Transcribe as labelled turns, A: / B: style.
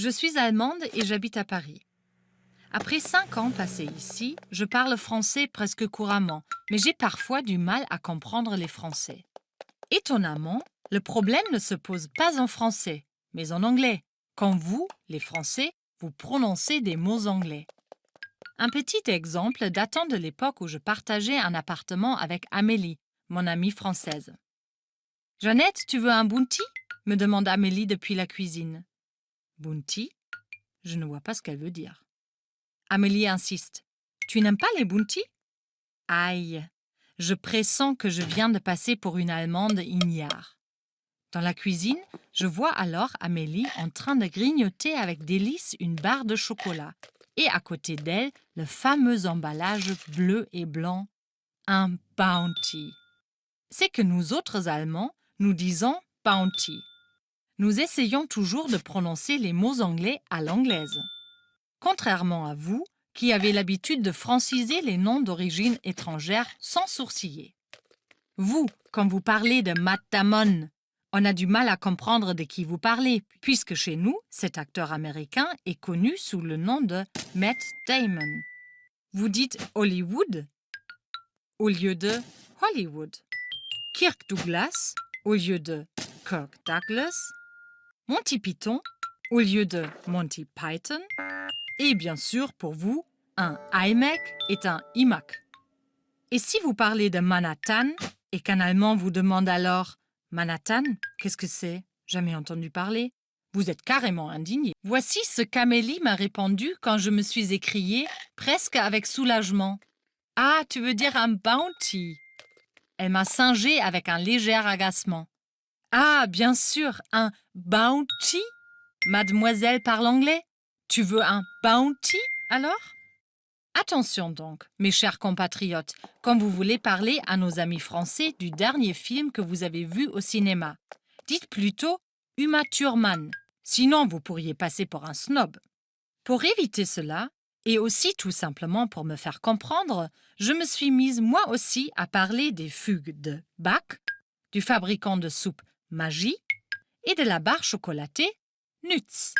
A: Je suis allemande et j'habite à Paris. Après 5 ans passés ici, je parle français presque couramment, mais j'ai parfois du mal à comprendre les Français. Étonnamment, le problème ne se pose pas en français, mais en anglais, quand vous, les Français, vous prononcez des mots anglais. Un petit exemple datant de l'époque où je partageais un appartement avec Amélie, mon amie française. « Jeannette, tu veux un bounty ?» me demande Amélie depuis la cuisine. « Bounty ?» Je ne vois pas ce qu'elle veut dire. Amélie insiste. « Tu n'aimes pas les bounties ?» Aïe, je pressens que je viens de passer pour une Allemande ignare. Dans la cuisine, je vois alors Amélie en train de grignoter avec délice une barre de chocolat et à côté d'elle, le fameux emballage bleu et blanc, un Bounty. C'est que nous autres Allemands, nous disons Bounty. Nous essayons toujours de prononcer les mots anglais à l'anglaise. Contrairement à vous, qui avez l'habitude de franciser les noms d'origine étrangère sans sourciller. Vous, quand vous parlez de Matt Damon, on a du mal à comprendre de qui vous parlez, puisque chez nous, cet acteur américain est connu sous le nom de Matt Damon. Vous dites Hollywood au lieu de Hollywood. Kirk Douglas au lieu de Kirk Douglas. Monty Python au lieu de Monty Python. Et bien sûr, pour vous, un iMac est un iMac. Et si vous parlez de Manhattan et qu'un Allemand vous demande alors « Manhattan, qu'est-ce que c'est ? Jamais entendu parler ?» Vous êtes carrément indigné. Voici ce qu'Amélie m'a répondu quand je me suis écriée, presque avec soulagement. « Ah, tu veux dire un bounty ?» Elle m'a singé avec un léger agacement. « Ah, bien sûr, un bounty ? Mademoiselle parle anglais ? Tu veux un bounty, alors ?» Attention donc, mes chers compatriotes, quand vous voulez parler à nos amis français du dernier film que vous avez vu au cinéma. Dites plutôt Uma Thurman, sinon vous pourriez passer pour un snob. Pour éviter cela, et aussi tout simplement pour me faire comprendre, je me suis mise moi aussi à parler des fugues de Bach, du fabricant de soupe Magie et de la barre chocolatée Nutz.